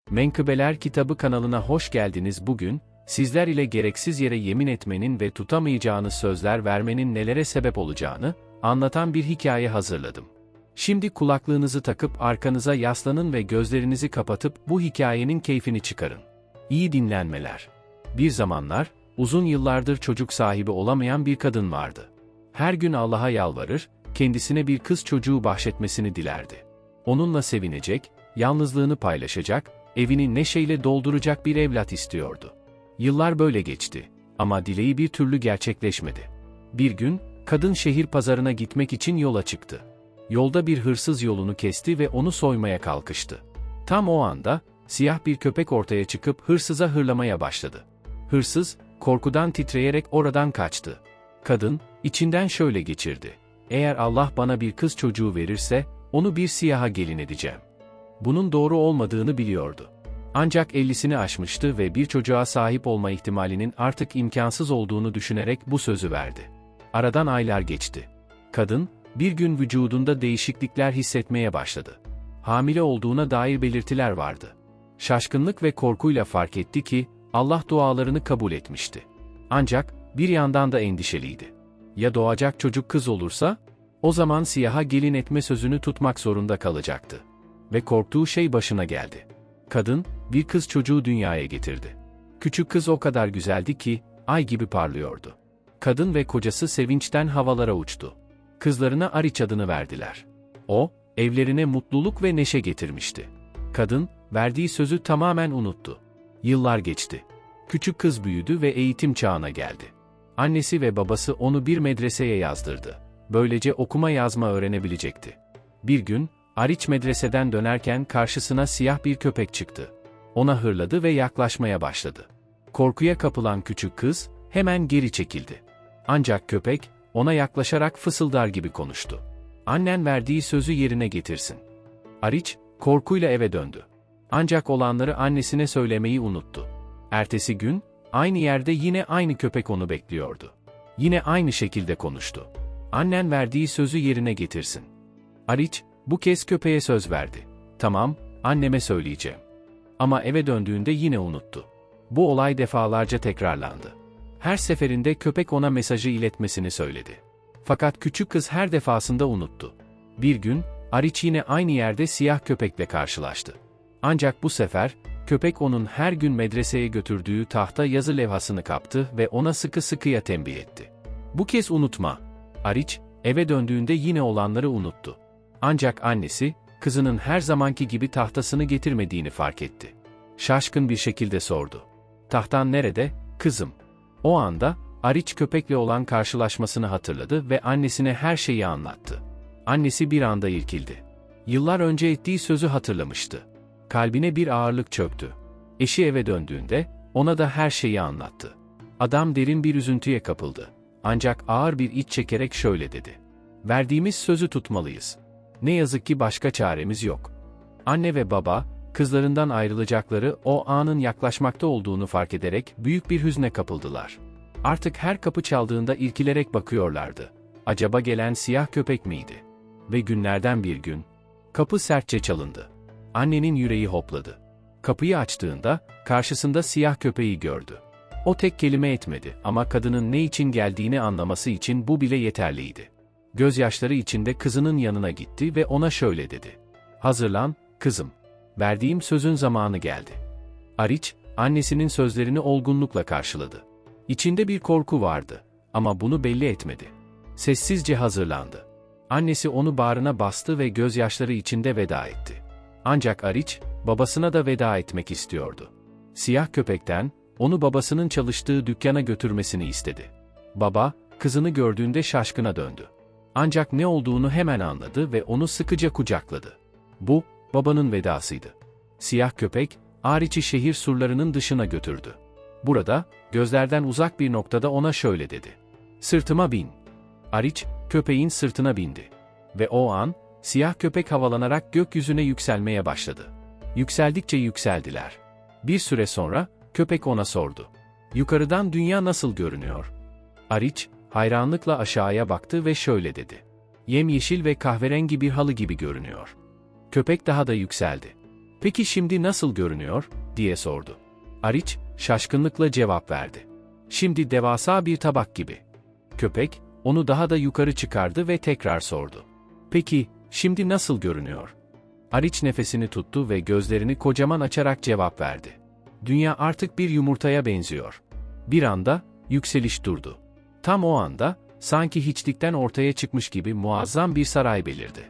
Menkıbeler Kitabı kanalına hoş geldiniz. Bugün, sizler ile gereksiz yere yemin etmenin ve tutamayacağınız sözler vermenin nelere sebep olacağını anlatan bir hikaye hazırladım. Şimdi kulaklığınızı takıp arkanıza yaslanın ve gözlerinizi kapatıp bu hikayenin keyfini çıkarın. İyi dinlenmeler. Bir zamanlar, uzun yıllardır çocuk sahibi olamayan bir kadın vardı. Her gün Allah'a yalvarır, kendisine bir kız çocuğu bahşetmesini dilerdi. Onunla sevinecek, yalnızlığını paylaşacak, evini neşeyle dolduracak bir evlat istiyordu. Yıllar böyle geçti ama dileği bir türlü gerçekleşmedi. Bir gün, kadın şehir pazarına gitmek için yola çıktı. Yolda bir hırsız yolunu kesti ve onu soymaya kalkıştı. Tam o anda, siyah bir köpek ortaya çıkıp hırsıza hırlamaya başladı. Hırsız, korkudan titreyerek oradan kaçtı. Kadın, içinden şöyle geçirdi: "Eğer Allah bana bir kız çocuğu verirse, onu bir siyaha gelin edeceğim." Bunun doğru olmadığını biliyordu. Ancak 50'sini aşmıştı ve bir çocuğa sahip olma ihtimalinin artık imkansız olduğunu düşünerek bu sözü verdi. Aradan aylar geçti. Kadın, bir gün vücudunda değişiklikler hissetmeye başladı. Hamile olduğuna dair belirtiler vardı. Şaşkınlık ve korkuyla fark etti ki, Allah dualarını kabul etmişti. Ancak, bir yandan da endişeliydi. Ya doğacak çocuk kız olursa? O zaman siyaha gelin etme sözünü tutmak zorunda kalacaktı. Ve korktuğu şey başına geldi. Kadın, bir kız çocuğu dünyaya getirdi. Küçük kız o kadar güzeldi ki, ay gibi parlıyordu. Kadın ve kocası sevinçten havalara uçtu. Kızlarına Ariç adını verdiler. O, evlerine mutluluk ve neşe getirmişti. Kadın, verdiği sözü tamamen unuttu. Yıllar geçti. Küçük kız büyüdü ve eğitim çağına geldi. Annesi ve babası onu bir medreseye yazdırdı. Böylece okuma yazma öğrenebilecekti. Bir gün, Ariç medreseden dönerken karşısına siyah bir köpek çıktı. Ona hırladı ve yaklaşmaya başladı. Korkuya kapılan küçük kız, hemen geri çekildi. Ancak köpek, ona yaklaşarak fısıldar gibi konuştu: "Annen verdiği sözü yerine getirsin." Ariç, korkuyla eve döndü. Ancak olanları annesine söylemeyi unuttu. Ertesi gün, aynı yerde yine aynı köpek onu bekliyordu. Yine aynı şekilde konuştu: "Annen verdiği sözü yerine getirsin." Ariç, bu kez köpeğe söz verdi: "Tamam, anneme söyleyeceğim." Ama eve döndüğünde yine unuttu. Bu olay defalarca tekrarlandı. Her seferinde köpek ona mesajı iletmesini söyledi. Fakat küçük kız her defasında unuttu. Bir gün, Ariç yine aynı yerde siyah köpekle karşılaştı. Ancak bu sefer, köpek onun her gün medreseye götürdüğü tahta yazı levhasını kaptı ve ona sıkı sıkıya tembih etti: "Bu kez unutma." Ariç, eve döndüğünde yine olanları unuttu. Ancak annesi, kızının her zamanki gibi tahtasını getirmediğini fark etti. Şaşkın bir şekilde sordu: "Tahtan nerede, kızım?" O anda, Ariç köpekle olan karşılaşmasını hatırladı ve annesine her şeyi anlattı. Annesi bir anda irkildi. Yıllar önce ettiği sözü hatırlamıştı. Kalbine bir ağırlık çöktü. Eşi eve döndüğünde, ona da her şeyi anlattı. Adam derin bir üzüntüye kapıldı. Ancak ağır bir iç çekerek şöyle dedi: "Verdiğimiz sözü tutmalıyız. Ne yazık ki başka çaremiz yok." Anne ve baba, kızlarından ayrılacakları o anın yaklaşmakta olduğunu fark ederek büyük bir hüzne kapıldılar. Artık her kapı çaldığında irkilerek bakıyorlardı. Acaba gelen siyah köpek miydi? Ve günlerden bir gün, kapı sertçe çalındı. Annenin yüreği hopladı. Kapıyı açtığında, karşısında siyah köpeği gördü. O tek kelime etmedi ama kadının ne için geldiğini anlaması için bu bile yeterliydi. Gözyaşları içinde kızının yanına gitti ve ona şöyle dedi: "Hazırlan, kızım. Verdiğim sözün zamanı geldi." Ariç, annesinin sözlerini olgunlukla karşıladı. İçinde bir korku vardı ama bunu belli etmedi. Sessizce hazırlandı. Annesi onu bağrına bastı ve gözyaşları içinde veda etti. Ancak Ariç, babasına da veda etmek istiyordu. Siyah köpekten, onu babasının çalıştığı dükkana götürmesini istedi. Baba, kızını gördüğünde şaşkına döndü. Ancak ne olduğunu hemen anladı ve onu sıkıca kucakladı. Bu, babanın vedasıydı. Siyah köpek, Ariç'i şehir surlarının dışına götürdü. Burada, gözlerden uzak bir noktada ona şöyle dedi: "Sırtıma bin." Ariç, köpeğin sırtına bindi. Ve o an, siyah köpek havalanarak gökyüzüne yükselmeye başladı. Yükseldikçe yükseldiler. Bir süre sonra, köpek ona sordu: "Yukarıdan dünya nasıl görünüyor?" Ariç, hayranlıkla aşağıya baktı ve şöyle dedi: "Yemyeşil ve kahverengi bir halı gibi görünüyor." Köpek daha da yükseldi. "Peki şimdi nasıl görünüyor?" diye sordu. Ariç, şaşkınlıkla cevap verdi. "Şimdi devasa bir tabak gibi." Köpek, onu daha da yukarı çıkardı ve tekrar sordu. "Peki, şimdi nasıl görünüyor?" Ariç nefesini tuttu ve gözlerini kocaman açarak cevap verdi. "Dünya artık bir yumurtaya benziyor." Bir anda, yükseliş durdu. Tam o anda, sanki hiçlikten ortaya çıkmış gibi muazzam bir saray belirdi.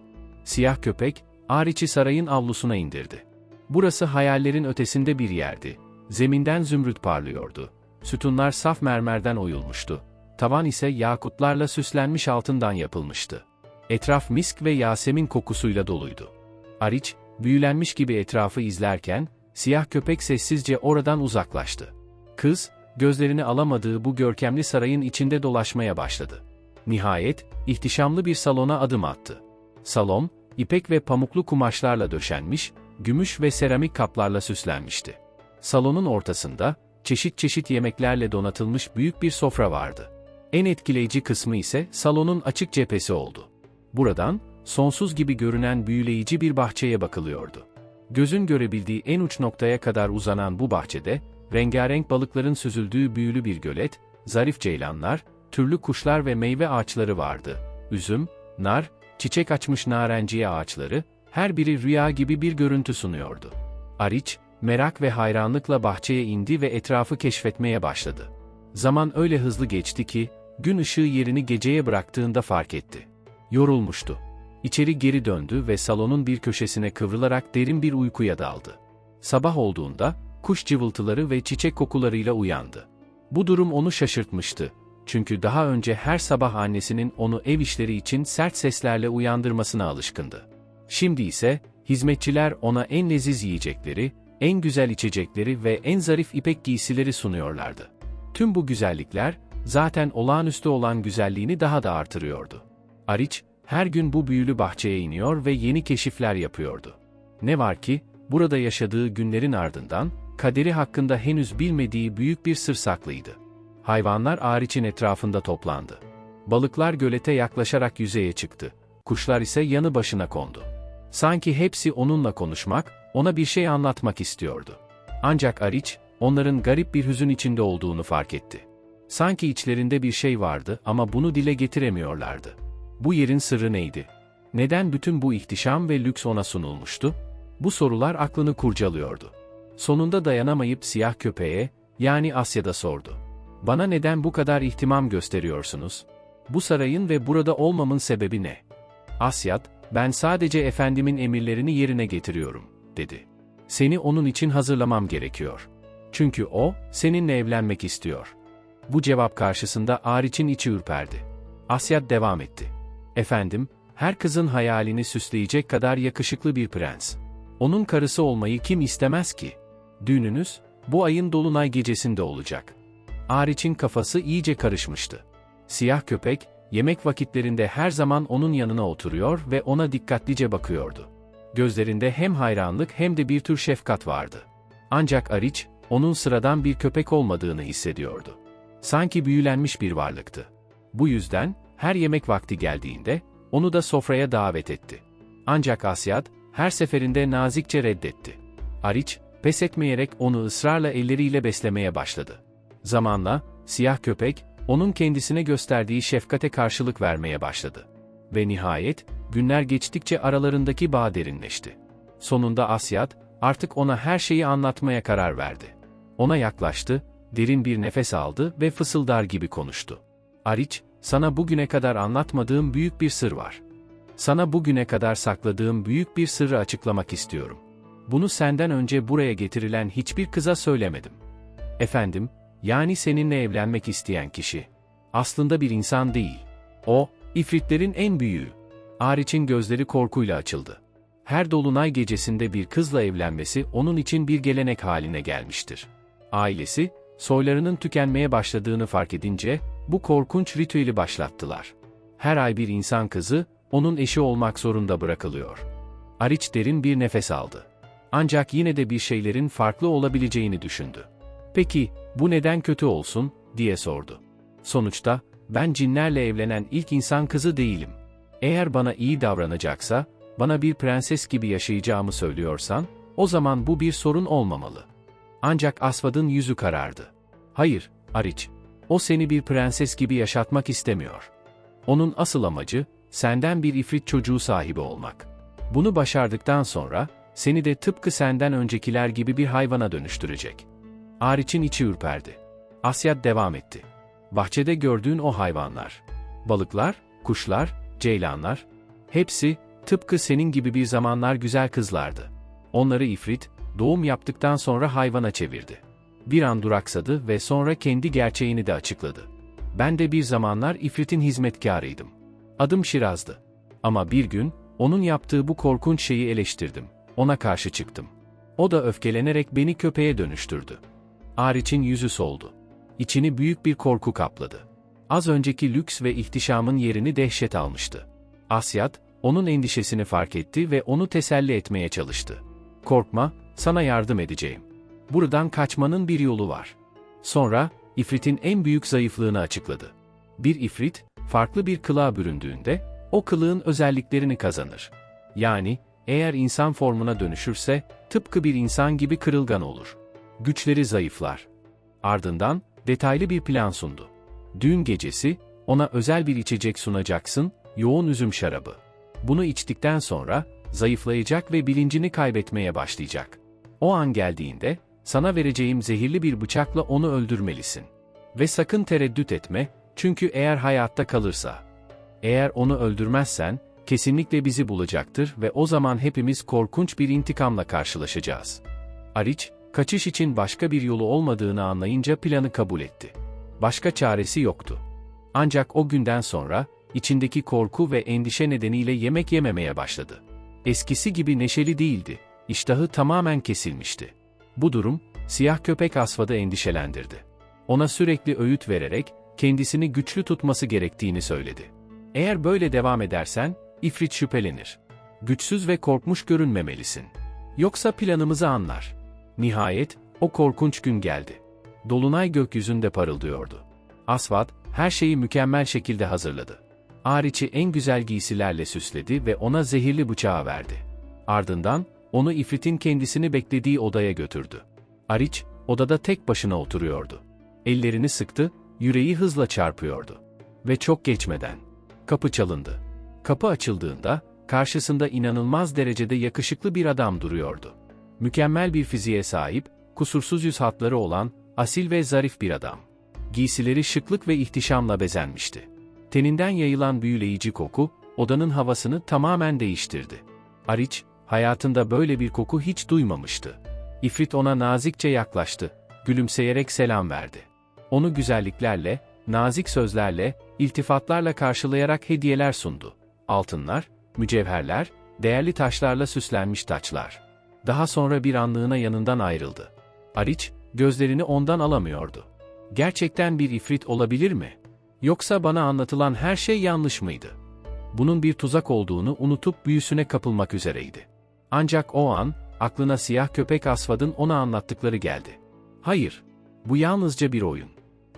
Siyah köpek, Ariç'i sarayın avlusuna indirdi. Burası hayallerin ötesinde bir yerdi. Zeminden zümrüt parlıyordu. Sütunlar saf mermerden oyulmuştu. Tavan ise yakutlarla süslenmiş altından yapılmıştı. Etraf misk ve yasemin kokusuyla doluydu. Ariç, büyülenmiş gibi etrafı izlerken, siyah köpek sessizce oradan uzaklaştı. Kız, gözlerini alamadığı bu görkemli sarayın içinde dolaşmaya başladı. Nihayet, ihtişamlı bir salona adım attı. Salon, ipek ve pamuklu kumaşlarla döşenmiş, gümüş ve seramik kaplarla süslenmişti. Salonun ortasında, çeşit çeşit yemeklerle donatılmış büyük bir sofra vardı. En etkileyici kısmı ise salonun açık cephesi oldu. Buradan, sonsuz gibi görünen büyüleyici bir bahçeye bakılıyordu. Gözün görebildiği en uç noktaya kadar uzanan bu bahçede, rengarenk balıkların süzüldüğü büyülü bir gölet, zarif ceylanlar, türlü kuşlar ve meyve ağaçları vardı. Üzüm, nar, çiçek açmış narenciye ağaçları, her biri rüya gibi bir görüntü sunuyordu. Ariç, merak ve hayranlıkla bahçeye indi ve etrafı keşfetmeye başladı. Zaman öyle hızlı geçti ki, gün ışığı yerini geceye bıraktığında fark etti. Yorulmuştu. İçeri geri döndü ve salonun bir köşesine kıvrılarak derin bir uykuya daldı. Sabah olduğunda, kuş cıvıltıları ve çiçek kokularıyla uyandı. Bu durum onu şaşırtmıştı. Çünkü daha önce her sabah annesinin onu ev işleri için sert seslerle uyandırmasına alışkındı. Şimdi ise, hizmetçiler ona en leziz yiyecekleri, en güzel içecekleri ve en zarif ipek giysileri sunuyorlardı. Tüm bu güzellikler, zaten olağanüstü olan güzelliğini daha da artırıyordu. Ariç, her gün bu büyülü bahçeye iniyor ve yeni keşifler yapıyordu. Ne var ki, burada yaşadığı günlerin ardından, kaderi hakkında henüz bilmediği büyük bir sır saklıydı. Hayvanlar Ariç'in etrafında toplandı. Balıklar gölete yaklaşarak yüzeye çıktı. Kuşlar ise yanı başına kondu. Sanki hepsi onunla konuşmak, ona bir şey anlatmak istiyordu. Ancak Ariç, onların garip bir hüzün içinde olduğunu fark etti. Sanki içlerinde bir şey vardı ama bunu dile getiremiyorlardı. Bu yerin sırrı neydi? Neden bütün bu ihtişam ve lüks ona sunulmuştu? Bu sorular aklını kurcalıyordu. Sonunda dayanamayıp siyah köpeğe, yani Asya'da sordu. "Bana neden bu kadar ihtimam gösteriyorsunuz? Bu sarayın ve burada olmamın sebebi ne?" Asyad, "Ben sadece efendimin emirlerini yerine getiriyorum," dedi. "Seni onun için hazırlamam gerekiyor. Çünkü o, seninle evlenmek istiyor." Bu cevap karşısında Ariç'in içi ürperdi. Asyad devam etti. "Efendim, her kızın hayalini süsleyecek kadar yakışıklı bir prens. Onun karısı olmayı kim istemez ki? Düğününüz, bu ayın dolunay gecesinde olacak." Ariç'in kafası iyice karışmıştı. Siyah köpek, yemek vakitlerinde her zaman onun yanına oturuyor ve ona dikkatlice bakıyordu. Gözlerinde hem hayranlık hem de bir tür şefkat vardı. Ancak Ariç, onun sıradan bir köpek olmadığını hissediyordu. Sanki büyülenmiş bir varlıktı. Bu yüzden, her yemek vakti geldiğinde, onu da sofraya davet etti. Ancak Asyad, her seferinde nazikçe reddetti. Ariç, pes etmeyerek onu ısrarla elleriyle beslemeye başladı. Zamanla, siyah köpek, onun kendisine gösterdiği şefkate karşılık vermeye başladı. Ve nihayet, günler geçtikçe aralarındaki bağ derinleşti. Sonunda Asyad, artık ona her şeyi anlatmaya karar verdi. Ona yaklaştı, derin bir nefes aldı ve fısıldar gibi konuştu. "Ariç, sana bugüne kadar anlatmadığım büyük bir sır var. Sana bugüne kadar sakladığım büyük bir sırrı açıklamak istiyorum. Bunu senden önce buraya getirilen hiçbir kıza söylemedim. Efendim, yani seninle evlenmek isteyen kişi, aslında bir insan değil. O, ifritlerin en büyüğü." Ariç'in gözleri korkuyla açıldı. Her dolunay gecesinde bir kızla evlenmesi onun için bir gelenek haline gelmiştir. Ailesi, soylarının tükenmeye başladığını fark edince, bu korkunç ritüeli başlattılar. Her ay bir insan kızı, onun eşi olmak zorunda bırakılıyor. Ariç derin bir nefes aldı. Ancak yine de bir şeylerin farklı olabileceğini düşündü. "Peki, bu neden kötü olsun?" diye sordu. "Sonuçta, ben cinlerle evlenen ilk insan kızı değilim. Eğer bana iyi davranacaksa, bana bir prenses gibi yaşayacağımı söylüyorsan, O zaman bu bir sorun olmamalı. Ancak Asvad'ın yüzü karardı. Hayır, Ariç. O seni bir prenses gibi yaşatmak istemiyor. Onun asıl amacı, senden bir ifrit çocuğu sahibi olmak. Bunu başardıktan sonra, seni de tıpkı senden öncekiler gibi bir hayvana dönüştürecek. Ariç'in içi ürperdi. Asyad devam etti. Bahçede gördüğün o hayvanlar. Balıklar, kuşlar, ceylanlar. Hepsi, tıpkı senin gibi bir zamanlar güzel kızlardı. Onları ifrit, doğum yaptıktan sonra hayvana çevirdi. Bir an duraksadı ve sonra kendi gerçeğini de açıkladı. Ben de bir zamanlar ifritin hizmetkarıydım. Adım Şiraz'dı. Ama bir gün, onun yaptığı bu korkunç şeyi eleştirdim. Ona karşı çıktım. O da öfkelenerek beni köpeğe dönüştürdü. Ariç'in yüzü soldu. İçini büyük bir korku kapladı. Az önceki lüks ve ihtişamın yerini dehşet almıştı. Asyad, onun endişesini fark etti ve onu teselli etmeye çalıştı. Korkma, sana yardım edeceğim. Buradan kaçmanın bir yolu var. Sonra, ifritin en büyük zayıflığını açıkladı. Bir ifrit, farklı bir kılığa büründüğünde, o kılığın özelliklerini kazanır. Yani, eğer insan formuna dönüşürse, tıpkı bir insan gibi kırılgan olur. Güçleri zayıflar. Ardından, detaylı bir plan sundu. Düğün gecesi, ona özel bir içecek sunacaksın, yoğun üzüm şarabı. Bunu içtikten sonra, zayıflayacak ve bilincini kaybetmeye başlayacak. O an geldiğinde, sana vereceğim zehirli bir bıçakla onu öldürmelisin. Ve sakın tereddüt etme, çünkü eğer hayatta kalırsa, eğer onu öldürmezsen, kesinlikle bizi bulacaktır ve o zaman hepimiz korkunç bir intikamla karşılaşacağız. Ariç, kaçış için başka bir yolu olmadığını anlayınca planı kabul etti. Başka çaresi yoktu. Ancak o günden sonra, içindeki korku ve endişe nedeniyle yemek yememeye başladı. Eskisi gibi neşeli değildi, iştahı tamamen kesilmişti. Bu durum, siyah köpek Asvad'ı endişelendirdi. Ona sürekli öğüt vererek, kendisini güçlü tutması gerektiğini söyledi. Eğer böyle devam edersen, ifrit şüphelenir. Güçsüz ve korkmuş görünmemelisin. Yoksa planımızı anlar. Nihayet, o korkunç gün geldi. Dolunay gökyüzünde parıldıyordu. Asvad, her şeyi mükemmel şekilde hazırladı. Ariç'i en güzel giysilerle süsledi ve ona zehirli bıçağı verdi. Ardından, onu ifritin kendisini beklediği odaya götürdü. Ariç, odada tek başına oturuyordu. Ellerini sıktı, yüreği hızla çarpıyordu. Ve çok geçmeden, kapı çalındı. Kapı açıldığında, karşısında inanılmaz derecede yakışıklı bir adam duruyordu. Mükemmel bir fiziğe sahip, kusursuz yüz hatları olan, asil ve zarif bir adam. Giysileri şıklık ve ihtişamla bezenmişti. Teninden yayılan büyüleyici koku, odanın havasını tamamen değiştirdi. Ariç, hayatında böyle bir koku hiç duymamıştı. İfrit ona nazikçe yaklaştı, gülümseyerek selam verdi. Onu güzelliklerle, nazik sözlerle, iltifatlarla karşılayarak hediyeler sundu. Altınlar, mücevherler, değerli taşlarla süslenmiş taçlar. Daha sonra bir anlığına yanından ayrıldı. Ariç, gözlerini ondan alamıyordu. Gerçekten bir ifrit olabilir mi? Yoksa bana anlatılan her şey yanlış mıydı? Bunun bir tuzak olduğunu unutup büyüsüne kapılmak üzereydi. Ancak o an, aklına siyah köpek Asvad'ın ona anlattıkları geldi. Hayır, bu yalnızca bir oyun.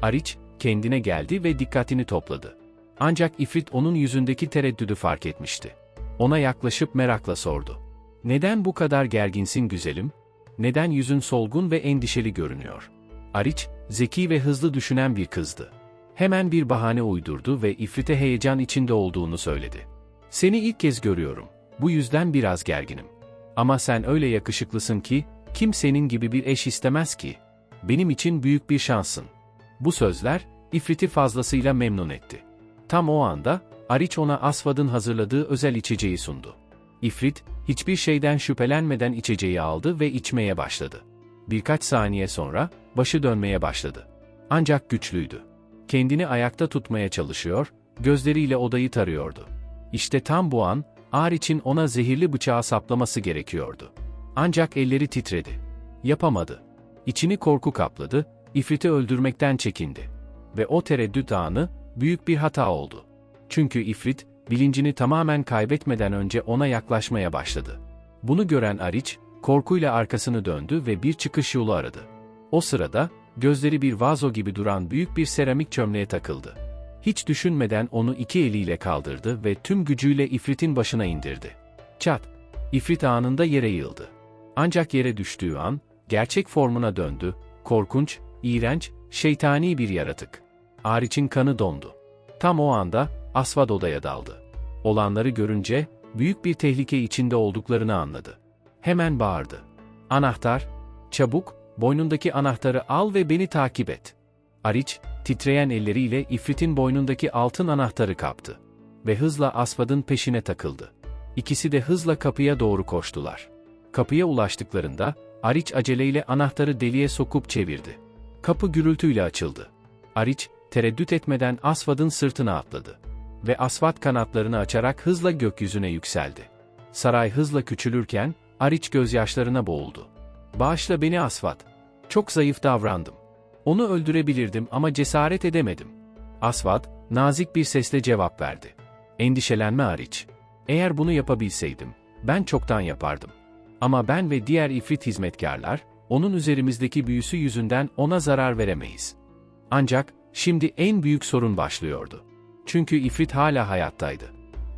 Ariç, kendine geldi ve dikkatini topladı. Ancak ifrit onun yüzündeki tereddüdü fark etmişti. Ona yaklaşıp merakla sordu. Neden bu kadar gerginsin güzelim? Neden yüzün solgun ve endişeli görünüyor? Ariç, zeki ve hızlı düşünen bir kızdı. Hemen bir bahane uydurdu ve ifrite heyecan içinde olduğunu söyledi. Seni ilk kez görüyorum, bu yüzden biraz gerginim. Ama sen öyle yakışıklısın ki, kim senin gibi bir eş istemez ki? Benim için büyük bir şansın. Bu sözler, ifriti fazlasıyla memnun etti. Tam o anda, Ariç ona Asvad'ın hazırladığı özel içeceği sundu. İfrit, hiçbir şeyden şüphelenmeden içeceği aldı ve içmeye başladı. Birkaç saniye sonra, başı dönmeye başladı. Ancak güçlüydü. Kendini ayakta tutmaya çalışıyor, gözleriyle odayı tarıyordu. İşte tam bu an, Ariç'in ona zehirli bıçağı saplaması gerekiyordu. Ancak elleri titredi. Yapamadı. İçini korku kapladı, ifriti öldürmekten çekindi. Ve o tereddüt anı, büyük bir hata oldu. Çünkü ifrit, bilincini tamamen kaybetmeden önce ona yaklaşmaya başladı. Bunu gören Ariç, korkuyla arkasını döndü ve bir çıkış yolu aradı. O sırada, gözleri bir vazo gibi duran büyük bir seramik çömleğe takıldı. Hiç düşünmeden onu iki eliyle kaldırdı ve tüm gücüyle ifritin başına indirdi. Çat! İfrit anında yere yığıldı. Ancak yere düştüğü an, gerçek formuna döndü, korkunç, iğrenç, şeytani bir yaratık. Ariç'in kanı dondu. Tam o anda, Asvad odaya daldı. Olanları görünce, büyük bir tehlike içinde olduklarını anladı. Hemen bağırdı. "Anahtar! Çabuk, boynundaki anahtarı al ve beni takip et." Ariç, titreyen elleriyle İfrit'in boynundaki altın anahtarı kaptı. Ve hızla Asvad'ın peşine takıldı. İkisi de hızla kapıya doğru koştular. Kapıya ulaştıklarında, Ariç aceleyle anahtarı deliğe sokup çevirdi. Kapı gürültüyle açıldı. Ariç, tereddüt etmeden Asvad'ın sırtına atladı. Ve Asvad kanatlarını açarak hızla gökyüzüne yükseldi. Saray hızla küçülürken, Ariç gözyaşlarına boğuldu. "Bağışla beni Asvad. Çok zayıf davrandım. Onu öldürebilirdim ama cesaret edemedim." Asvad, nazik bir sesle cevap verdi. "Endişelenme Ariç. Eğer bunu yapabilseydim, ben çoktan yapardım. Ama ben ve diğer ifrit hizmetkarlar, onun üzerimizdeki büyüsü yüzünden ona zarar veremeyiz." Ancak, şimdi en büyük sorun başlıyordu. Çünkü ifrit hala hayattaydı.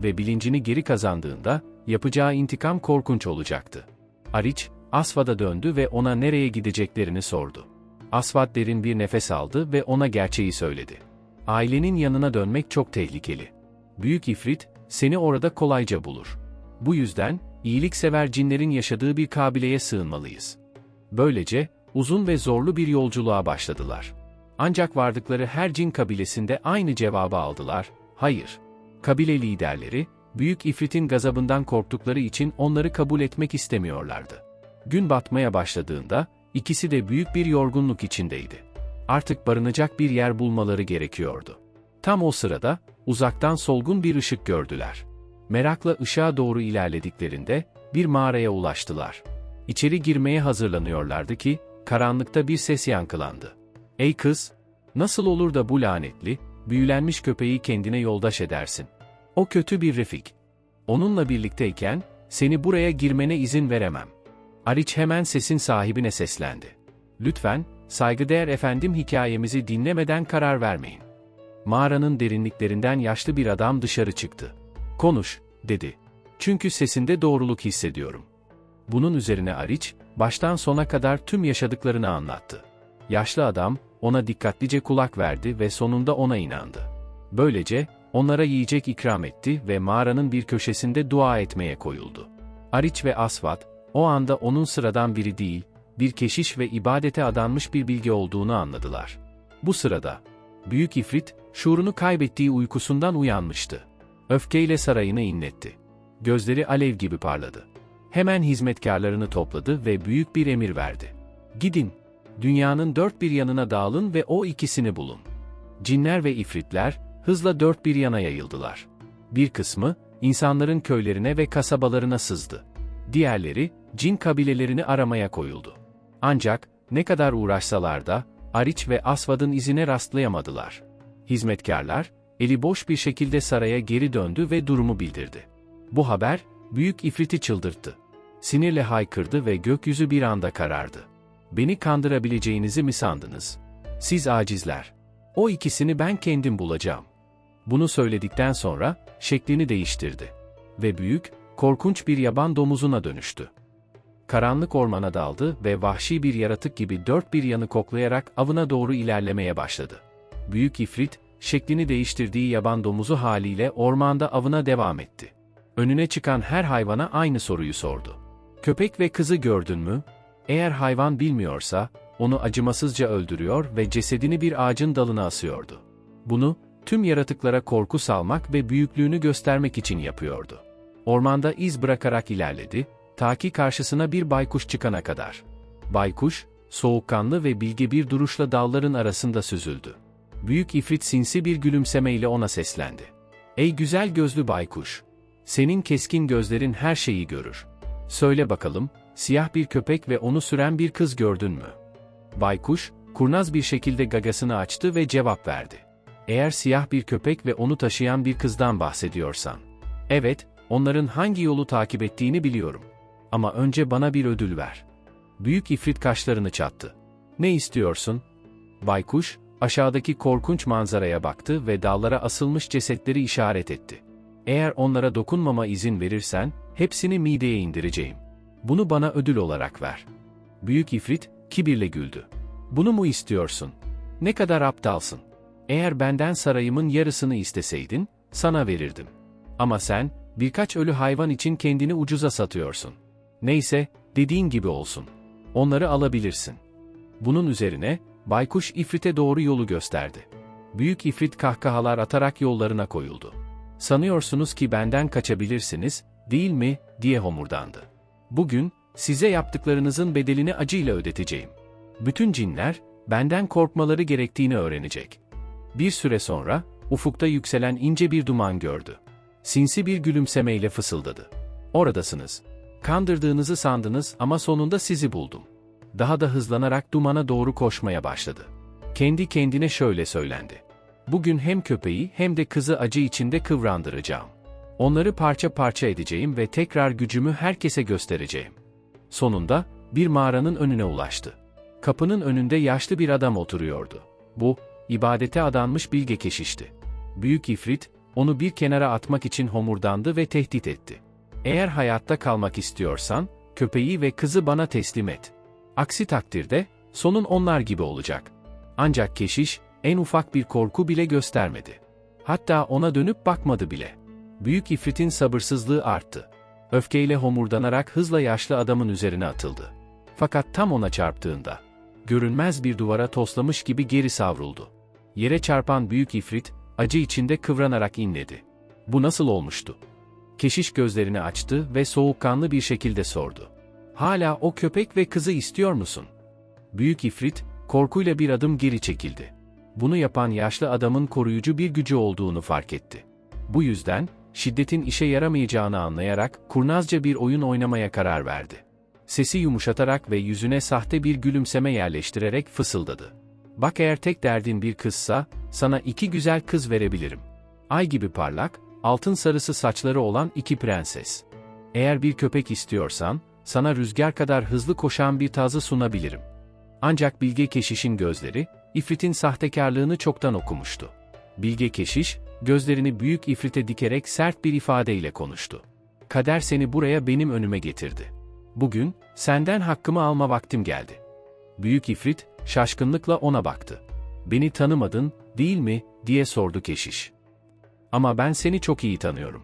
Ve bilincini geri kazandığında, yapacağı intikam korkunç olacaktı. Ariç, Asvad'a döndü ve ona nereye gideceklerini sordu. Asvad derin bir nefes aldı ve ona gerçeği söyledi. "Ailenin yanına dönmek çok tehlikeli. Büyük ifrit, seni orada kolayca bulur. Bu yüzden, iyiliksever cinlerin yaşadığı bir kabileye sığınmalıyız." Böylece, uzun ve zorlu bir yolculuğa başladılar. Ancak vardıkları her cin kabilesinde aynı cevabı aldılar: hayır. Kabile liderleri, büyük ifritin gazabından korktukları için onları kabul etmek istemiyorlardı. Gün batmaya başladığında, ikisi de büyük bir yorgunluk içindeydi. Artık barınacak bir yer bulmaları gerekiyordu. Tam o sırada, uzaktan solgun bir ışık gördüler. Merakla ışığa doğru ilerlediklerinde, bir mağaraya ulaştılar. İçeri girmeye hazırlanıyorlardı ki, karanlıkta bir ses yankılandı. "Ey kız! Nasıl olur da bu lanetli, büyülenmiş köpeği kendine yoldaş edersin? O kötü bir refik. Onunla birlikteyken, seni buraya girmene izin veremem." Ariç hemen sesin sahibine seslendi. "Lütfen, saygıdeğer efendim hikayemizi dinlemeden karar vermeyin." Mağaranın derinliklerinden yaşlı bir adam dışarı çıktı. "Konuş," dedi. "Çünkü sesinde doğruluk hissediyorum." Bunun üzerine Ariç, baştan sona kadar tüm yaşadıklarını anlattı. Yaşlı adam, ona dikkatlice kulak verdi ve sonunda ona inandı. Böylece, onlara yiyecek ikram etti ve mağaranın bir köşesinde dua etmeye koyuldu. Ariç ve Asvad, o anda onun sıradan biri değil, bir keşiş ve ibadete adanmış bir bilge olduğunu anladılar. Bu sırada, büyük ifrit, şuurunu kaybettiği uykusundan uyanmıştı. Öfkeyle sarayını inletti. Gözleri alev gibi parladı. Hemen hizmetkarlarını topladı ve büyük bir emir verdi. "Gidin, dünyanın dört bir yanına dağılın ve o ikisini bulun." Cinler ve ifritler, hızla dört bir yana yayıldılar. Bir kısmı, insanların köylerine ve kasabalarına sızdı. Diğerleri, cin kabilelerini aramaya koyuldu. Ancak, ne kadar uğraşsalar da, Ariç ve Asvad'ın izine rastlayamadılar. Hizmetkarlar, eli boş bir şekilde saraya geri döndü ve durumu bildirdi. Bu haber, büyük ifriti çıldırttı. Sinirle haykırdı ve gökyüzü bir anda karardı. "Beni kandırabileceğinizi mi sandınız? Siz acizler. O ikisini ben kendim bulacağım." Bunu söyledikten sonra, şeklini değiştirdi. Ve büyük, korkunç bir yaban domuzuna dönüştü. Karanlık ormana daldı ve vahşi bir yaratık gibi dört bir yanı koklayarak avına doğru ilerlemeye başladı. Büyük ifrit, şeklini değiştirdiği yaban domuzu haliyle ormanda avına devam etti. Önüne çıkan her hayvana aynı soruyu sordu. "Köpek ve kızı gördün mü?" Eğer hayvan bilmiyorsa, onu acımasızca öldürüyor ve cesedini bir ağacın dalına asıyordu. Bunu, tüm yaratıklara korku salmak ve büyüklüğünü göstermek için yapıyordu. Ormanda iz bırakarak ilerledi, ta ki karşısına bir baykuş çıkana kadar. Baykuş, soğukkanlı ve bilge bir duruşla dalların arasında süzüldü. Büyük ifrit sinsi bir gülümsemeyle ona seslendi. "Ey güzel gözlü baykuş! Senin keskin gözlerin her şeyi görür. Söyle bakalım, siyah bir köpek ve onu süren bir kız gördün mü?" Baykuş, kurnaz bir şekilde gagasını açtı ve cevap verdi. "Eğer siyah bir köpek ve onu taşıyan bir kızdan bahsediyorsan. Evet, onların hangi yolu takip ettiğini biliyorum. Ama önce bana bir ödül ver." Büyük ifrit kaşlarını çattı. "Ne istiyorsun?" Baykuş, aşağıdaki korkunç manzaraya baktı ve dallara asılmış cesetleri işaret etti. "Eğer onlara dokunmama izin verirsen, hepsini mideye indireceğim." Bunu bana ödül olarak ver. Büyük ifrit, kibirle güldü. Bunu mu istiyorsun? Ne kadar aptalsın. Eğer benden sarayımın yarısını isteseydin, sana verirdim. Ama sen, birkaç ölü hayvan için kendini ucuza satıyorsun. Neyse, dediğin gibi olsun. Onları alabilirsin. Bunun üzerine, baykuş ifrite doğru yolu gösterdi. Büyük ifrit kahkahalar atarak yollarına koyuldu. Sanıyorsunuz ki benden kaçabilirsiniz, değil mi, diye homurdandı. Bugün, size yaptıklarınızın bedelini acıyla ödeteceğim. Bütün cinler, benden korkmaları gerektiğini öğrenecek. Bir süre sonra, ufukta yükselen ince bir duman gördü. Sinsi bir gülümsemeyle fısıldadı. Oradasınız. Kandırdığınızı sandınız ama sonunda sizi buldum. Daha da hızlanarak dumana doğru koşmaya başladı. Kendi kendine şöyle söylendi. Bugün hem köpeği hem de kızı acı içinde kıvrandıracağım. Onları parça parça edeceğim ve tekrar gücümü herkese göstereceğim. Sonunda, bir mağaranın önüne ulaştı. Kapının önünde yaşlı bir adam oturuyordu. Bu, ibadete adanmış bilge keşişti. Büyük ifrit, onu bir kenara atmak için homurdandı ve tehdit etti. Eğer hayatta kalmak istiyorsan, köpeği ve kızı bana teslim et. Aksi takdirde, sonun onlar gibi olacak. Ancak keşiş, en ufak bir korku bile göstermedi. Hatta ona dönüp bakmadı bile. Büyük ifritin sabırsızlığı arttı. Öfkeyle homurdanarak hızla yaşlı adamın üzerine atıldı. Fakat tam ona çarptığında, görünmez bir duvara toslamış gibi geri savruldu. Yere çarpan büyük ifrit, acı içinde kıvranarak inledi. Bu nasıl olmuştu? Keşiş gözlerini açtı ve soğukkanlı bir şekilde sordu. Hala o köpek ve kızı istiyor musun? Büyük ifrit, korkuyla bir adım geri çekildi. Bunu yapan yaşlı adamın koruyucu bir gücü olduğunu fark etti. Bu yüzden, şiddetin işe yaramayacağını anlayarak kurnazca bir oyun oynamaya karar verdi. Sesi yumuşatarak ve yüzüne sahte bir gülümseme yerleştirerek fısıldadı. Bak eğer tek derdin bir kızsa, sana 2 güzel kız verebilirim. Ay gibi parlak, altın sarısı saçları olan 2 prenses. Eğer bir köpek istiyorsan, sana rüzgar kadar hızlı koşan bir tazı sunabilirim. Ancak bilge keşişin gözleri, ifritin sahtekarlığını çoktan okumuştu. Bilge keşiş, gözlerini büyük ifrite dikerek sert bir ifadeyle konuştu. Kader seni buraya benim önüme getirdi. Bugün, senden hakkımı alma vaktim geldi. Büyük ifrit, şaşkınlıkla ona baktı. Beni tanımadın, değil mi, diye sordu keşiş. Ama ben seni çok iyi tanıyorum.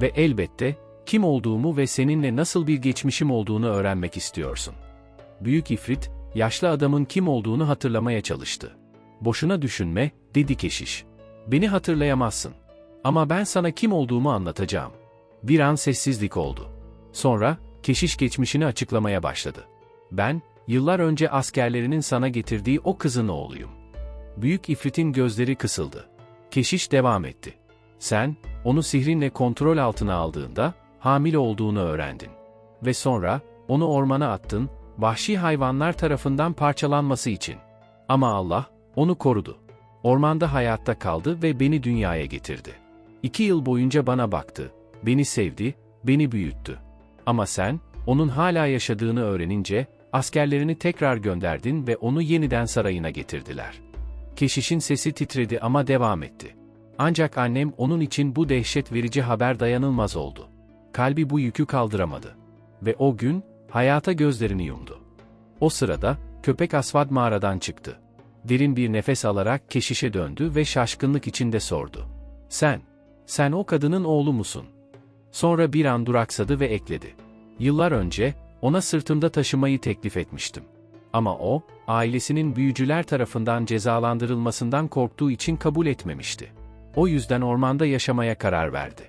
Ve elbette, kim olduğumu ve seninle nasıl bir geçmişim olduğunu öğrenmek istiyorsun. Büyük ifrit, yaşlı adamın kim olduğunu hatırlamaya çalıştı. Boşuna düşünme, dedi keşiş. Beni hatırlayamazsın. Ama ben sana kim olduğumu anlatacağım. Bir an sessizlik oldu. Sonra, keşiş geçmişini açıklamaya başladı. Ben, yıllar önce askerlerinin sana getirdiği o kızın oğluyum. Büyük ifritin gözleri kısıldı. Keşiş devam etti. Sen, onu sihrinle kontrol altına aldığında, hamile olduğunu öğrendin. Ve sonra, onu ormana attın, vahşi hayvanlar tarafından parçalanması için. Ama Allah, onu korudu. Ormanda hayatta kaldı ve beni dünyaya getirdi. 2 yıl boyunca bana baktı, beni sevdi, beni büyüttü. Ama sen, onun hala yaşadığını öğrenince, askerlerini tekrar gönderdin ve onu yeniden sarayına getirdiler. Keşişin sesi titredi ama devam etti. Ancak annem onun için bu dehşet verici haber dayanılmaz oldu. Kalbi bu yükü kaldıramadı. Ve o gün, hayata gözlerini yumdu. O sırada, köpek Asvad mağaradan çıktı. Derin bir nefes alarak keşişe döndü ve şaşkınlık içinde sordu. Sen o kadının oğlu musun? Sonra bir an duraksadı ve ekledi. Yıllar önce, ona sırtımda taşımayı teklif etmiştim. Ama o, ailesinin büyücüler tarafından cezalandırılmasından korktuğu için kabul etmemişti. O yüzden ormanda yaşamaya karar verdi.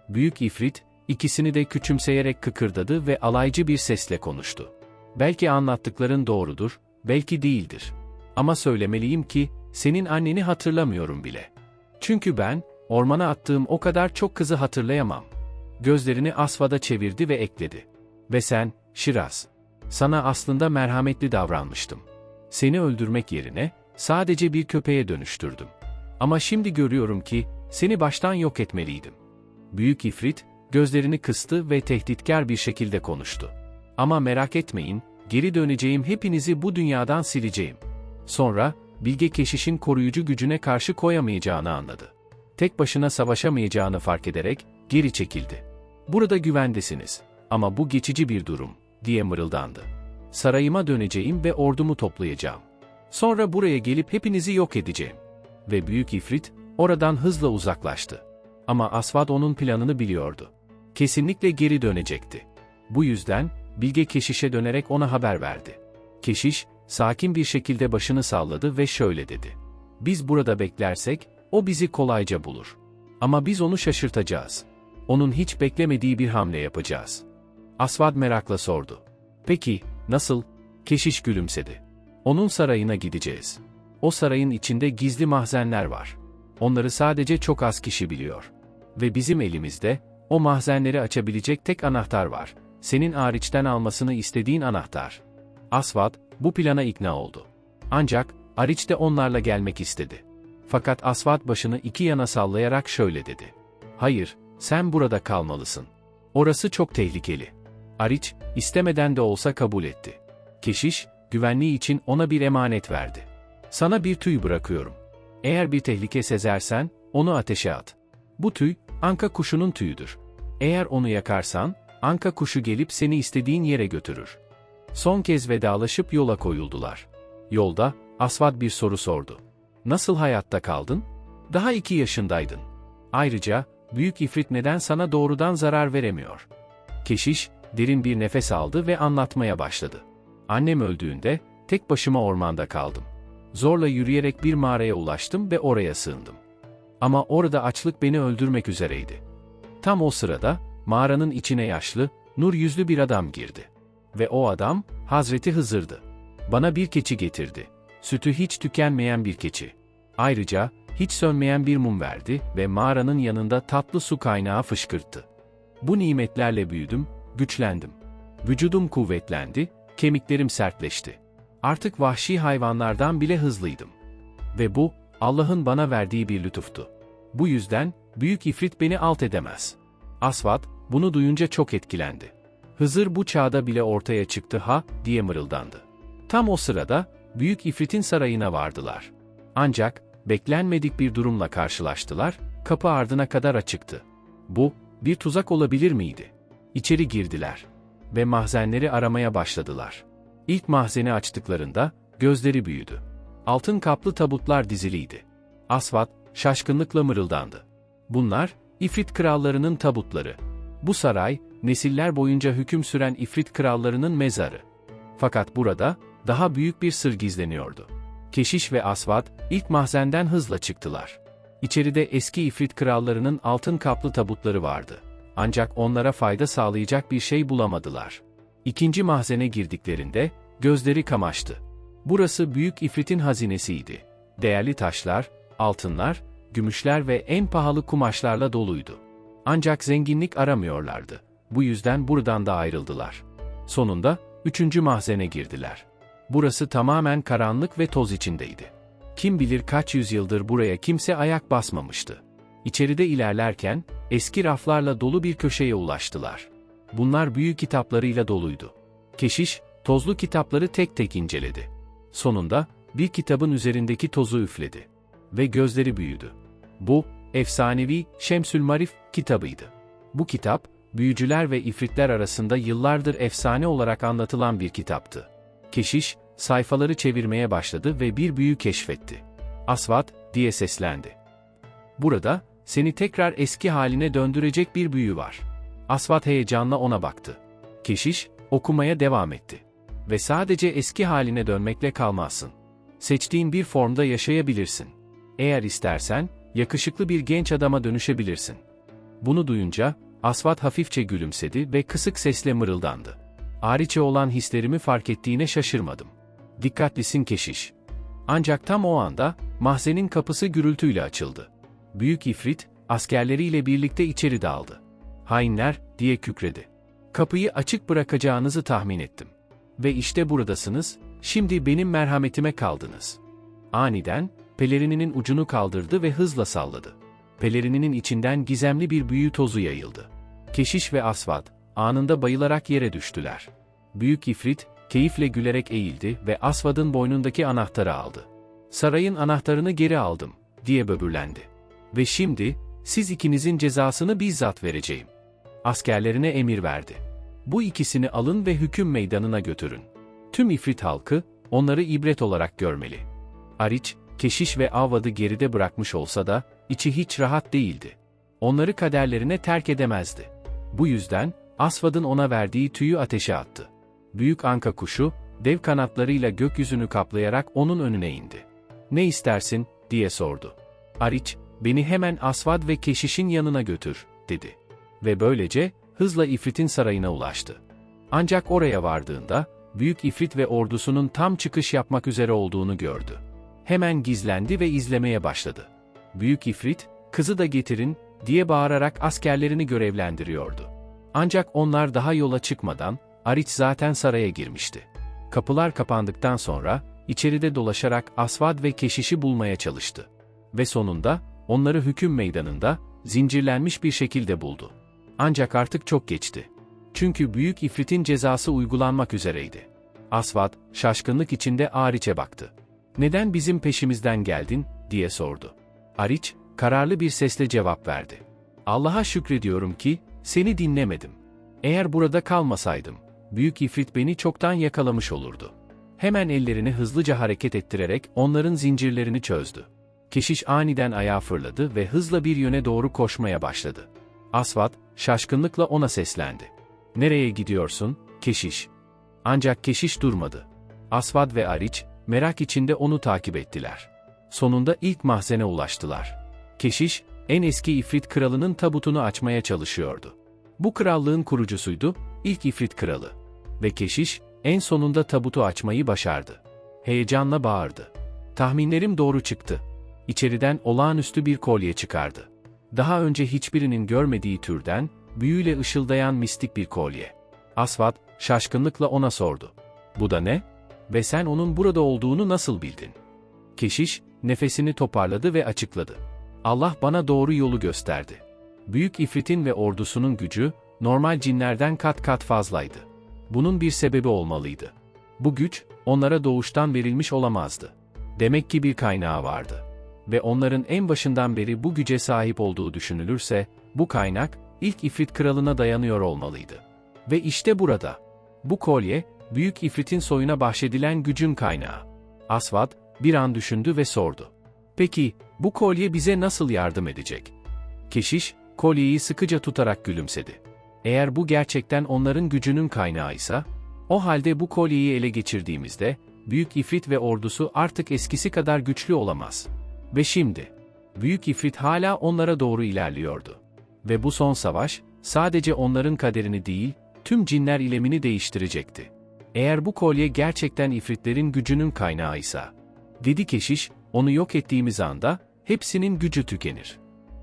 Büyük ifrit, ikisini de küçümseyerek kıkırdadı ve alaycı bir sesle konuştu. Belki anlattıkların doğrudur, belki değildir. Ama söylemeliyim ki, senin anneni hatırlamıyorum bile. Çünkü ben, ormana attığım o kadar çok kızı hatırlayamam. Gözlerini Asvad'a çevirdi ve ekledi. Ve sen, Şiraz. Sana aslında merhametli davranmıştım. Seni öldürmek yerine, sadece bir köpeğe dönüştürdüm. Ama şimdi görüyorum ki, seni baştan yok etmeliydim. Büyük ifrit, gözlerini kıstı ve tehditkar bir şekilde konuştu. Ama merak etmeyin, geri döneceğim, hepinizi bu dünyadan sileceğim. Sonra, bilge keşişin koruyucu gücüne karşı koyamayacağını anladı. Tek başına savaşamayacağını fark ederek, geri çekildi. Burada güvendesiniz. Ama bu geçici bir durum, diye mırıldandı. Sarayıma döneceğim ve ordumu toplayacağım. Sonra buraya gelip hepinizi yok edeceğim. Ve büyük ifrit, oradan hızla uzaklaştı. Ama Asvad onun planını biliyordu. Kesinlikle geri dönecekti. Bu yüzden, Bilge Keşiş'e dönerek ona haber verdi. Keşiş, sakin bir şekilde başını salladı ve şöyle dedi. Biz burada beklersek, o bizi kolayca bulur. Ama biz onu şaşırtacağız. Onun hiç beklemediği bir hamle yapacağız. Asvad merakla sordu. Peki, nasıl? Keşiş gülümsedi. Onun sarayına gideceğiz. O sarayın içinde gizli mahzenler var. Onları sadece çok az kişi biliyor. Ve bizim elimizde, o mahzenleri açabilecek tek anahtar var. Senin Ariç'ten almasını istediğin anahtar. Asvad, bu plana ikna oldu. Ancak, Ariç de onlarla gelmek istedi. Fakat Asvad başını iki yana sallayarak şöyle dedi. Hayır, sen burada kalmalısın. Orası çok tehlikeli. Ariç, istemeden de olsa kabul etti. Keşiş, güvenliği için ona bir emanet verdi. Sana bir tüy bırakıyorum. Eğer bir tehlike sezersen, onu ateşe at. Bu tüy, anka kuşunun tüyüdür. Eğer onu yakarsan, anka kuşu gelip seni istediğin yere götürür. Son kez vedalaşıp yola koyuldular. Yolda, Asvad bir soru sordu. Nasıl hayatta kaldın? Daha 2 yaşındaydın. Ayrıca, büyük ifrit neden sana doğrudan zarar veremiyor? Keşiş, derin bir nefes aldı ve anlatmaya başladı. Annem öldüğünde, tek başıma ormanda kaldım. Zorla yürüyerek bir mağaraya ulaştım ve oraya sığındım. Ama orada açlık beni öldürmek üzereydi. Tam o sırada, mağaranın içine yaşlı, nur yüzlü bir adam girdi. Ve o adam, Hazreti Hızır'dı. Bana bir keçi getirdi. Sütü hiç tükenmeyen bir keçi. Ayrıca, hiç sönmeyen bir mum verdi ve mağaranın yanında tatlı su kaynağı fışkırttı. Bu nimetlerle büyüdüm, güçlendim. Vücudum kuvvetlendi, kemiklerim sertleşti. Artık vahşi hayvanlardan bile hızlıydım. Ve bu, Allah'ın bana verdiği bir lütuftu. Bu yüzden, büyük ifrit beni alt edemez. Asvad, bunu duyunca çok etkilendi. Hızır bu çağda bile ortaya çıktı ha, diye mırıldandı. Tam o sırada, büyük ifritin sarayına vardılar. Ancak, beklenmedik bir durumla karşılaştılar, kapı ardına kadar açıktı. Bu, bir tuzak olabilir miydi? İçeri girdiler. Ve mahzenleri aramaya başladılar. İlk mahzeni açtıklarında, gözleri büyüdü. Altın kaplı tabutlar diziliydi. Asvad, şaşkınlıkla mırıldandı. Bunlar, ifrit krallarının tabutları. Bu saray, nesiller boyunca hüküm süren ifrit krallarının mezarı. Fakat burada, daha büyük bir sır gizleniyordu. Keşiş ve Asvad, ilk mahzenden hızla çıktılar. İçeride eski ifrit krallarının altın kaplı tabutları vardı. Ancak onlara fayda sağlayacak bir şey bulamadılar. İkinci mahzene girdiklerinde, gözleri kamaştı. Burası büyük ifritin hazinesiydi. Değerli taşlar, altınlar, gümüşler ve en pahalı kumaşlarla doluydu. Ancak zenginlik aramıyorlardı. Bu yüzden buradan da ayrıldılar. Sonunda, 3. mahzene girdiler. Burası tamamen karanlık ve toz içindeydi. Kim bilir kaç yüzyıldır buraya kimse ayak basmamıştı. İçeride ilerlerken, eski raflarla dolu bir köşeye ulaştılar. Bunlar büyük kitaplarıyla doluydu. Keşiş, tozlu kitapları tek tek inceledi. Sonunda, bir kitabın üzerindeki tozu üfledi. Ve gözleri büyüdü. Bu, efsanevi Şemsülmarif kitabıydı. Bu kitap, büyücüler ve ifritler arasında yıllardır efsane olarak anlatılan bir kitaptı. Keşiş, sayfaları çevirmeye başladı ve bir büyü keşfetti. Asvad, diye seslendi. Burada, seni tekrar eski haline döndürecek bir büyü var. Asvad heyecanla ona baktı. Keşiş, okumaya devam etti. Ve sadece eski haline dönmekle kalmazsın. Seçtiğin bir formda yaşayabilirsin. Eğer istersen, yakışıklı bir genç adama dönüşebilirsin. Bunu duyunca, Asvad hafifçe gülümsedi ve kısık sesle mırıldandı. Ariç'e olan hislerimi fark ettiğine şaşırmadım. Dikkatlisin Keşiş. Ancak tam o anda, mahzenin kapısı gürültüyle açıldı. Büyük ifrit, askerleriyle birlikte içeri daldı. Hainler, diye kükredi. Kapıyı açık bırakacağınızı tahmin ettim. Ve işte buradasınız, şimdi benim merhametime kaldınız. Aniden, pelerininin ucunu kaldırdı ve hızla salladı. Pelerininin içinden gizemli bir büyü tozu yayıldı. Keşiş ve Asvad, anında bayılarak yere düştüler. Büyük ifrit, keyifle gülerek eğildi ve Asvad'ın boynundaki anahtarı aldı. Sarayın anahtarını geri aldım, diye böbürlendi. Ve şimdi, siz ikinizin cezasını bizzat vereceğim. Askerlerine emir verdi. Bu ikisini alın ve hüküm meydanına götürün. Tüm İfrit halkı, onları ibret olarak görmeli. Ariç, Keşiş ve Avvad'ı geride bırakmış olsa da, içi hiç rahat değildi. Onları kaderlerine terk edemezdi. Bu yüzden, Asvad'ın ona verdiği tüyü ateşe attı. Büyük anka kuşu, dev kanatlarıyla gökyüzünü kaplayarak onun önüne indi. "Ne istersin?" diye sordu. Ariç, "Beni hemen Asvad ve Keşiş'in yanına götür," dedi. Ve böylece, hızla İfrit'in sarayına ulaştı. Ancak oraya vardığında, Büyük İfrit ve ordusunun tam çıkış yapmak üzere olduğunu gördü. Hemen gizlendi ve izlemeye başladı. Büyük İfrit, "Kızı da getirin," diye bağırarak askerlerini görevlendiriyordu. Ancak onlar daha yola çıkmadan, Ariç zaten saraya girmişti. Kapılar kapandıktan sonra, içeride dolaşarak Asvad ve Keşiş'i bulmaya çalıştı. Ve sonunda, onları hüküm meydanında, zincirlenmiş bir şekilde buldu. Ancak artık çok geçti. Çünkü Büyük İfrit'in cezası uygulanmak üzereydi. Asvad, şaşkınlık içinde Ariç'e baktı. "Neden bizim peşimizden geldin?" diye sordu. Ariç, kararlı bir sesle cevap verdi. "Allah'a şükrediyorum ki, seni dinlemedim. Eğer burada kalmasaydım, Büyük İfrit beni çoktan yakalamış olurdu." Hemen ellerini hızlıca hareket ettirerek onların zincirlerini çözdü. Keşiş aniden ayağa fırladı ve hızla bir yöne doğru koşmaya başladı. Asvad, şaşkınlıkla ona seslendi. "Nereye gidiyorsun, Keşiş?" Ancak Keşiş durmadı. Asvad ve Ariç, merak içinde onu takip ettiler. Sonunda ilk mahzene ulaştılar. Keşiş, en eski İfrit kralının tabutunu açmaya çalışıyordu. Bu krallığın kurucusuydu, ilk İfrit kralı. Ve Keşiş, en sonunda tabutu açmayı başardı. Heyecanla bağırdı. "Tahminlerim doğru çıktı." İçeriden olağanüstü bir kolye çıkardı. Daha önce hiçbirinin görmediği türden, büyüyle ışıldayan mistik bir kolye. Asvad, şaşkınlıkla ona sordu. "Bu da ne? Ve sen onun burada olduğunu nasıl bildin?" Keşiş, nefesini toparladı ve açıkladı. "Allah bana doğru yolu gösterdi. Büyük İfrit'in ve ordusunun gücü, normal cinlerden kat kat fazlaydı. Bunun bir sebebi olmalıydı. Bu güç, onlara doğuştan verilmiş olamazdı. Demek ki bir kaynağı vardı. Ve onların en başından beri bu güce sahip olduğu düşünülürse, bu kaynak, ilk İfrit kralına dayanıyor olmalıydı. Ve işte burada. Bu kolye, Büyük İfrit'in soyuna bahşedilen gücün kaynağı." Asvad, bir an düşündü ve sordu. "Peki, bu kolye bize nasıl yardım edecek?" Keşiş, kolyeyi sıkıca tutarak gülümsedi. "Eğer bu gerçekten onların gücünün kaynağıysa, o halde bu kolyeyi ele geçirdiğimizde, Büyük İfrit ve ordusu artık eskisi kadar güçlü olamaz. Ve şimdi, Büyük İfrit hala onlara doğru ilerliyordu. Ve bu son savaş, sadece onların kaderini değil, tüm cinler ilemini değiştirecekti. Eğer bu kolye gerçekten İfritlerin gücünün kaynağıysa," dedi Keşiş, "onu yok ettiğimiz anda, hepsinin gücü tükenir."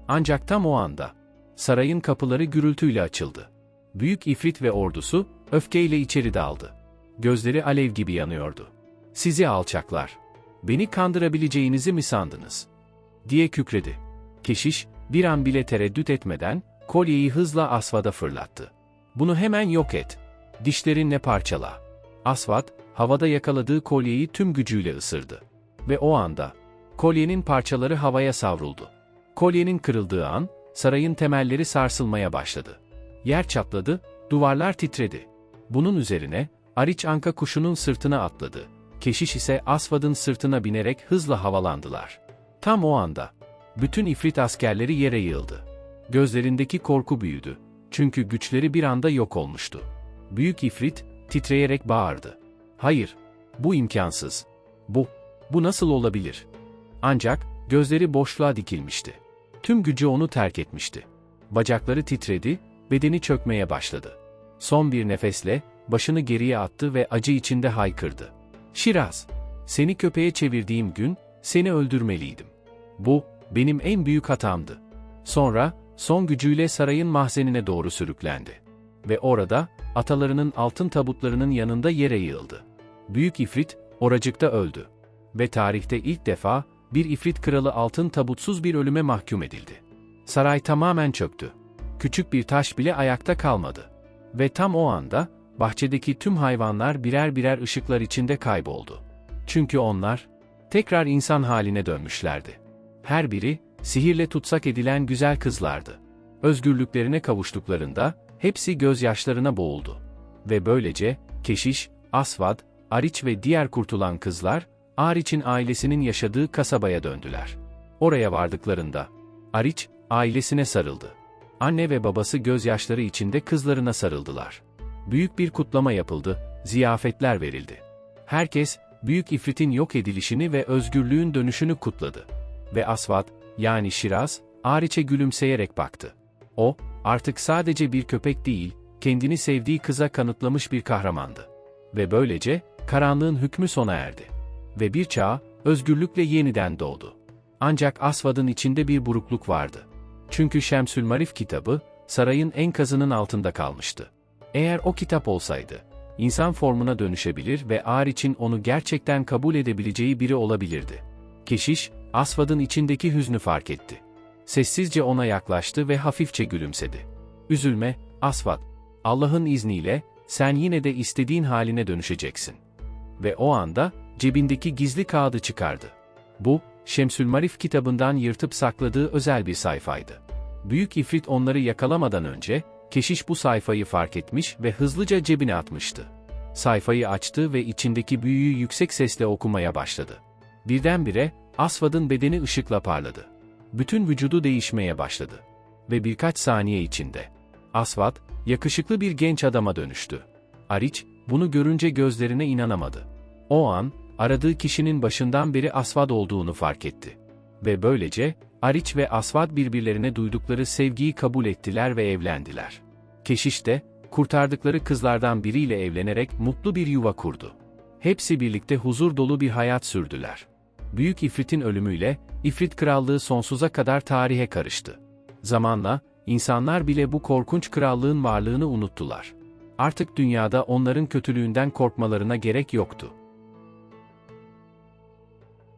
Ancak tam o anda, sarayın kapıları gürültüyle açıldı. Büyük İfrit ve ordusu, öfkeyle içeri daldı. Gözleri alev gibi yanıyordu. "Sizi alçaklar! Beni kandırabileceğinizi mi sandınız?" diye kükredi. Keşiş, bir an bile tereddüt etmeden, kolyeyi hızla Asvad'a fırlattı. "Bunu hemen yok et. Dişlerinle parçala." Asvad, havada yakaladığı kolyeyi tüm gücüyle ısırdı. Ve o anda, kolyenin parçaları havaya savruldu. Kolyenin kırıldığı an, sarayın temelleri sarsılmaya başladı. Yer çatladı, duvarlar titredi. Bunun üzerine, Ariç anka kuşunun sırtına atladı. Keşiş ise Asvad'ın sırtına binerek hızla havalandılar. Tam o anda, bütün İfrit askerleri yere yığıldı. Gözlerindeki korku büyüdü. Çünkü güçleri bir anda yok olmuştu. Büyük İfrit, titreyerek bağırdı. "Hayır, bu imkansız. Bu nasıl olabilir?" Ancak, gözleri boşluğa dikilmişti. Tüm gücü onu terk etmişti. Bacakları titredi, bedeni çökmeye başladı. Son bir nefesle, başını geriye attı ve acı içinde haykırdı. "Şiraz, seni köpeğe çevirdiğim gün, seni öldürmeliydim. Bu, benim en büyük hatamdı." Sonra, son gücüyle sarayın mahzenine doğru sürüklendi. Ve orada, atalarının altın tabutlarının yanında yere yığıldı. Büyük İfrit, oracıkta öldü. Ve tarihte ilk defa, bir İfrit kralı altın tabutsuz bir ölüme mahkum edildi. Saray tamamen çöktü. Küçük bir taş bile ayakta kalmadı. Ve tam o anda, bahçedeki tüm hayvanlar birer birer ışıklar içinde kayboldu. Çünkü onlar, tekrar insan haline dönmüşlerdi. Her biri, sihirle tutsak edilen güzel kızlardı. Özgürlüklerine kavuştuklarında, hepsi gözyaşlarına boğuldu. Ve böylece, Keşiş, Asvad, Ariç ve diğer kurtulan kızlar, Ariç'in ailesinin yaşadığı kasabaya döndüler. Oraya vardıklarında, Ariç, ailesine sarıldı. Anne ve babası gözyaşları içinde kızlarına sarıldılar. Büyük bir kutlama yapıldı, ziyafetler verildi. Herkes, Büyük İfrit'in yok edilişini ve özgürlüğün dönüşünü kutladı. Ve Asvad, yani Şiraz, Ariç'e gülümseyerek baktı. O, artık sadece bir köpek değil, kendini sevdiği kıza kanıtlamış bir kahramandı. Ve böylece, karanlığın hükmü sona erdi. Ve bir çağ, özgürlükle yeniden doğdu. Ancak Asvad'ın içinde bir burukluk vardı. Çünkü Şemsülmarif kitabı, sarayın enkazının altında kalmıştı. Eğer o kitap olsaydı, insan formuna dönüşebilir ve Ariç'in onu gerçekten kabul edebileceği biri olabilirdi. Keşiş, Asvad'ın içindeki hüznü fark etti. Sessizce ona yaklaştı ve hafifçe gülümsedi. "Üzülme, Asvad. Allah'ın izniyle, sen yine de istediğin haline dönüşeceksin." Ve o anda, cebindeki gizli kağıdı çıkardı. Bu, Şemsülmarif kitabından yırtıp sakladığı özel bir sayfaydı. Büyük İfrit onları yakalamadan önce, Keşiş bu sayfayı fark etmiş ve hızlıca cebine atmıştı. Sayfayı açtı ve içindeki büyüyü yüksek sesle okumaya başladı. Birdenbire, Asvad'ın bedeni ışıkla parladı. Bütün vücudu değişmeye başladı. Ve birkaç saniye içinde, Asvad, yakışıklı bir genç adama dönüştü. Ariç, bunu görünce gözlerine inanamadı. O an, aradığı kişinin başından beri Asvad olduğunu fark etti. Ve böylece, Ariç ve Asvad birbirlerine duydukları sevgiyi kabul ettiler ve evlendiler. Keşiş de, kurtardıkları kızlardan biriyle evlenerek mutlu bir yuva kurdu. Hepsi birlikte huzur dolu bir hayat sürdüler. Büyük İfrit'in ölümüyle, İfrit Krallığı sonsuza kadar tarihe karıştı. Zamanla, insanlar bile bu korkunç krallığın varlığını unuttular. Artık dünyada onların kötülüğünden korkmalarına gerek yoktu.